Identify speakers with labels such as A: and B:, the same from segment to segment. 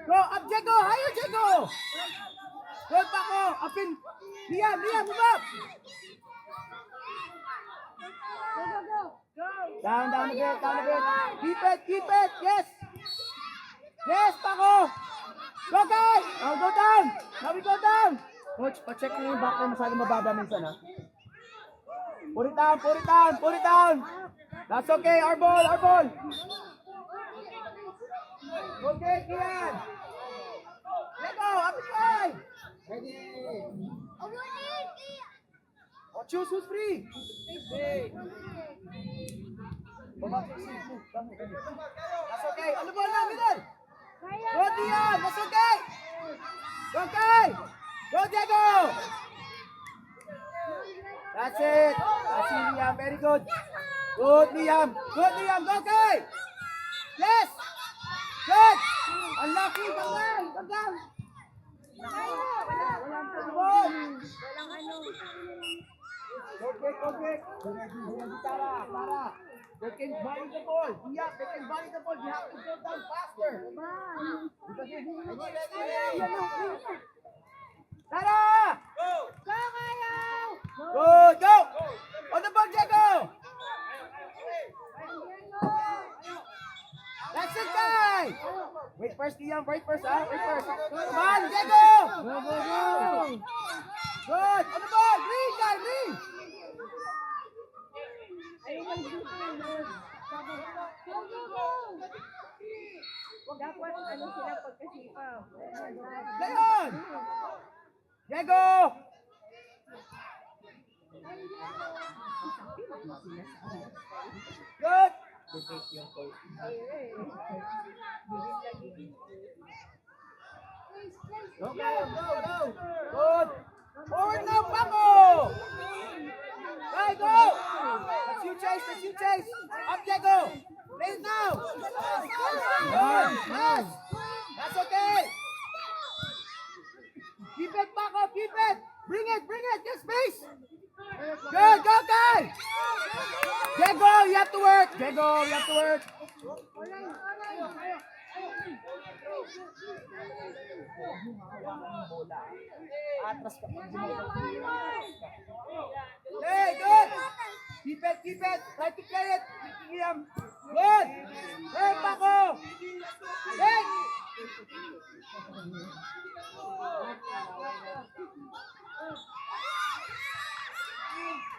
A: Go, up, Diego! Higher, Diego! Good pa ko! Up in! Liam, move up! Down a bit. Keep it! Yes! Yes, Paco! Go, guys! Now go down! Now we go down! Coach, pa-check nyo yung back line masyadong mababa minsan, ha? Put it down! That's okay, our ball! Okay, Kian! Let go, up and try! Ready! Oh, choose who's free! That's okay, on the ball now, middle! Go, Dion! That's okay! Go, Kai! Go, Diego! That's it! That's it, Liam, very good! Good, Liam! Go, Kai! Yes! Good! Unlucky! Come down! Okay. Tara. They can volley the ball. Yeah, they can volley the ball. You have to go down faster. Tara! Go! On the ball, Diego! That's it, guys! Wait first, Liam. Wait first. Come on, Diego! Go! Good! On the ball! Green, guy! Green!
B: Dapat ano sila pagkasipaw.
A: Leon! Diego! Good! Go! Good! Forward now, Paco! Right, go! That's you chase! Up, Diego! Play it now! Good! Pass! That's okay! Keep it, Paco! Keep it! Bring it! Get space! Good! Go, guys! Diego, you have to work! Atras ka. Hey, good! Keep it! Try to play it! Liam! Good! Hey, Paco! Hey!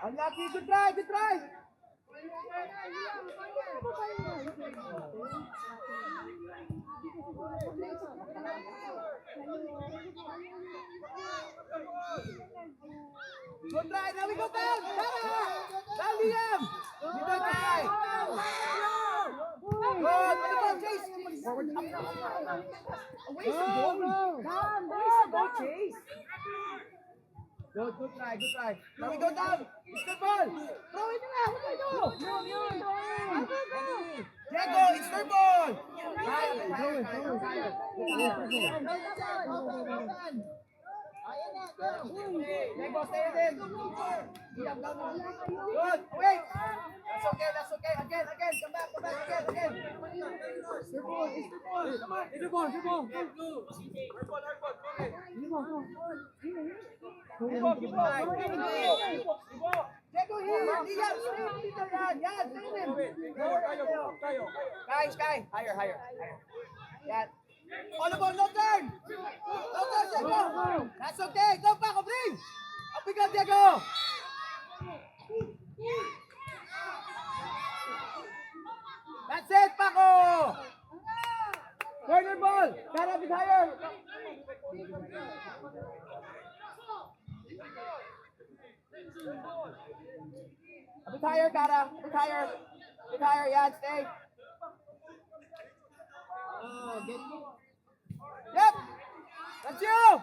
A: Unlucky! Good try! Good try! Now we go down! Tara! Down, Liam! You don't try! Good! What about Chase? Forward up! Away from goal! Chase! Good try! Now we go down! It's the ball! Throw it na! What do you do? Diego, it's their ball! Diego, stay in! Good! Wait! That's okay! Again! Come back again! It's their ball! Come on! It's their ball! Diego here! Liam, stay dito yan! Yan! Sky! Higher! Yan! On the ball, no turn! Diego! That's okay! Go, Paco, bring! Up we go, Diego! That's it, Paco! Corner ball! Gotta be higher! A bit higher, Kara. A bit higher. Yan, stay. Yep. That's you.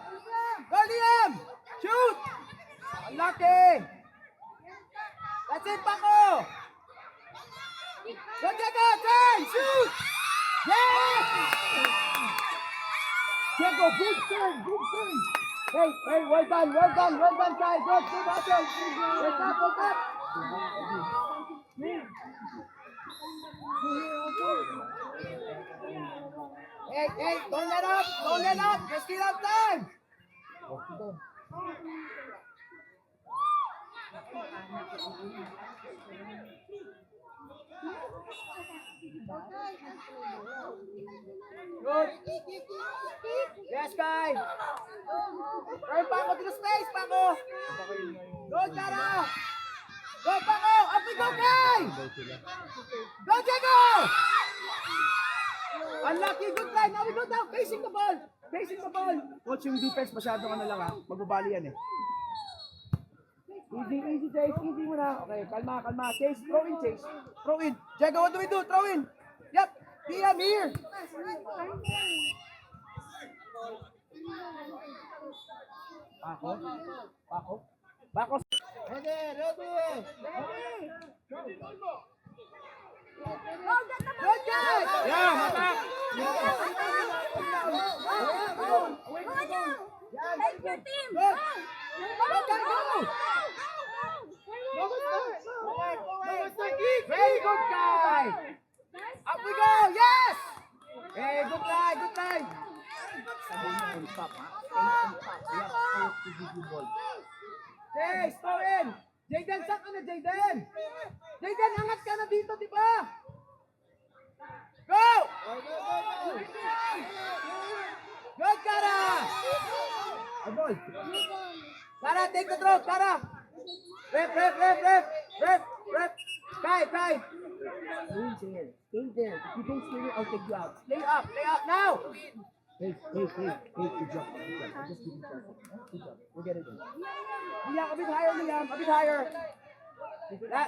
A: Go, Liam. Shoot. Unlucky. That's it, Paco. Go, Diego. Turn. Shoot. Yes. Diego, good turn. Hey, well done, guys. Good hustle. Wake up. Hey, don't let up. Don't let up. Just still have time. Good. Yes, guys. Turn Paco to the space, Paco. Good, Cara. Go, Paco. Up we go, Kai. Go, Diego. Unlucky. Good try. Now we go down. Facing the ball. Facing the ball. Coach, yung defense masyadong ano lang ha. Magbabali yan eh. Easy, Chase. Easy muna. Okay, kalma. Chase, throw in, Chase. Throw in. Diego, what do we do? Throw in. Yep. PM here. Paco. Ready. Good guy. Yeah, attack.
B: Take your team.
A: Good. Very good guy. Up we go. Yes. Hey, good try. Chase, throw in. Jayden, saan ka na, Jayden? Jayden, angat ka na dito, di ba? Go! Good, Cara! Agol. Cara, take the throw, Cara! Rep! Kai! Stay there. If you don't stay there, I'll take you out. Play up now! Hey, good job. I just give you good job. We'll get it in. Liam, a bit higher.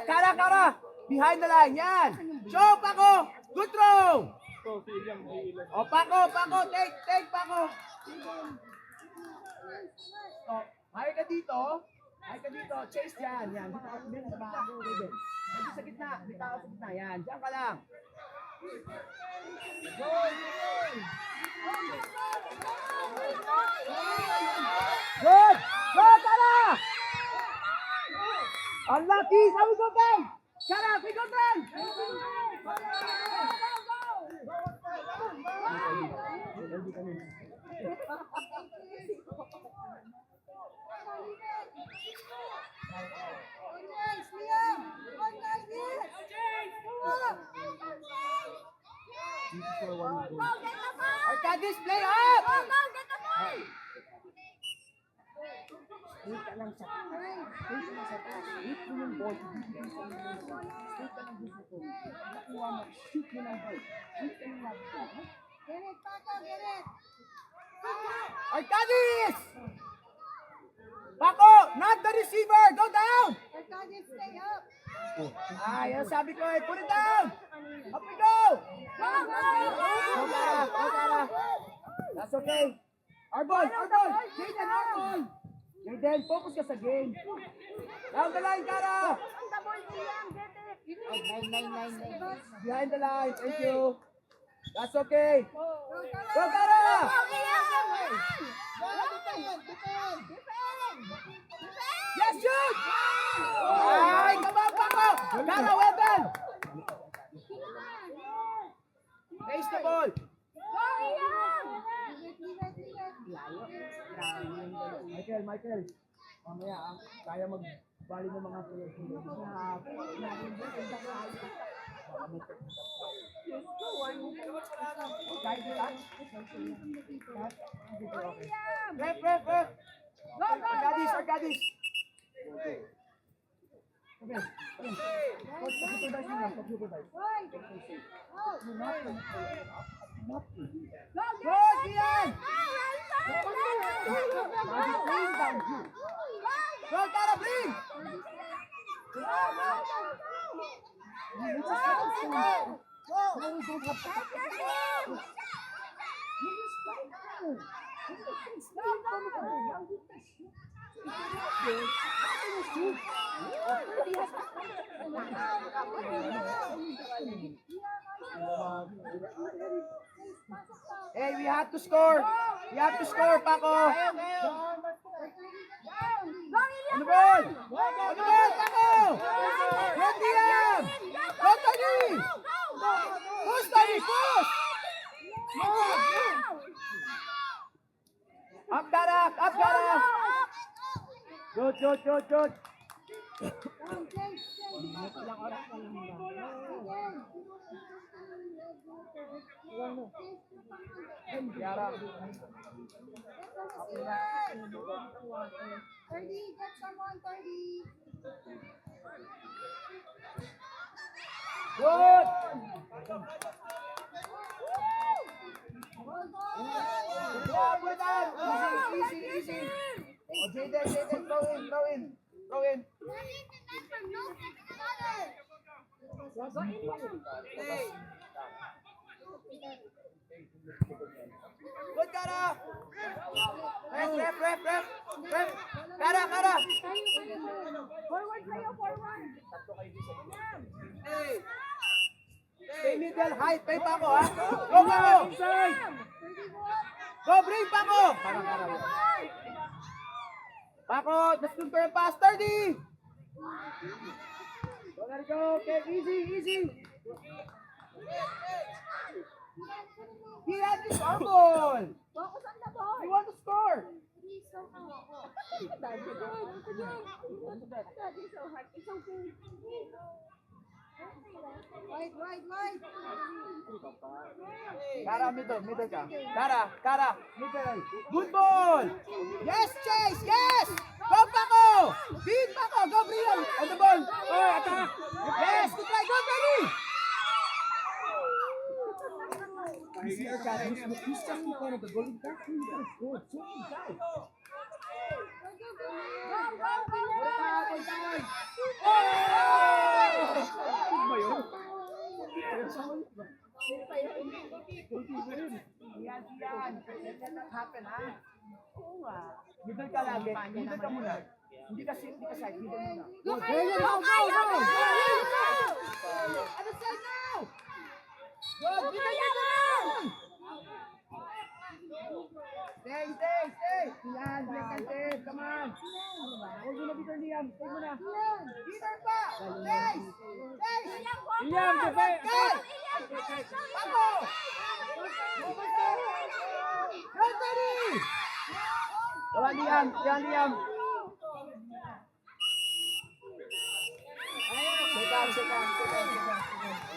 A: Cara! Behind the line, yan! Show, Paco! Good throw! Oh, Paco! Take, Paco! Oh, higher ka dito. Chase dyan, yan. Dito ka din sa bago. Dito sa gitna. Yan. Diyan ka lang. Good! Go, Cara! Unlucky! How we go down? Cara, we go down! Arcadis, play up! Stay ka lang sa taas. Hit mo yung ball. Stay ka lang dito. Nakuha mo. Shoot mo lang ball. Shoot ka lang ball.
B: Get it, Paco, get it.
A: Arcadis! Paco, not the receiver. Go down!
B: Arcadis, stay up.
A: Yan sabi ko eh. Put it down! Up we go! Go, Cara. That's okay. Our ball. Jayden, our ball. Jayden, focus ka sa game. Down the line, Cara.
B: On the ball, Liam, get it.
A: Behind the line. Thank you. That's okay.
B: Go,
A: Go, Cara. Yes, shoot! Ay, come on, Paco. Cara, well done. Face the ball. Michael. Mamaya, kaya magbali ng mga players. Ref. Arcadis. Okay. Coach, pag-supervise mo lang, pag-supervise. Good, Ian! Go, Cara, bring! Hey, we have to score. Paco. Ano ball, Paco? Good, Liam! Go, Tony! Push, Tony, push! Up, Garak! Up, Garak! Good, good, good, good.
B: Down, Jace, Jace.
A: Ilang oras na lang ba? Garak.
B: 30, get someone, 30.
A: Good!
B: Well done.
A: Good job, good job. Easy, easy, easy. Oh, Jaden, Jaden, throw in, throw in. Throw in. Good, Kara. Ref. Kara, Kara.
B: Forward kayo, forward.
A: Stay middle, height. Pay pa ako, ha? Go, go! Go, bring pa ako! Pako, let's go for a pass. 30! Go, let it go. Okay, easy, easy. He has this ball.
B: Focus on the ball.
A: You want to score.
B: Please, so Daddy, good. Daddy, so hard. It's okay. Right.
A: Kara, middle ka. Kara, middle. Good ball. Yes, Chase, yes. Go, Paco. Beat Paco. Go, Brian. On the ball. Oh, attack. Yes, good try. Go, Benny. He's just in front of the goal. That's good. So inside. Yan. Let that happen, ha? Oo nga. Middle ka lagi. Middle ka muna. Hindi ka side. Middle muna. Go! Other side now! Go! Middle! Stay! Yan, Kante. Come on. Huwag mo na, Peter Liam. Stay mo na. Peter pa! Stay!
C: Liam, defend!
A: Paco! Go, Teddy! Yan, Liam. Second.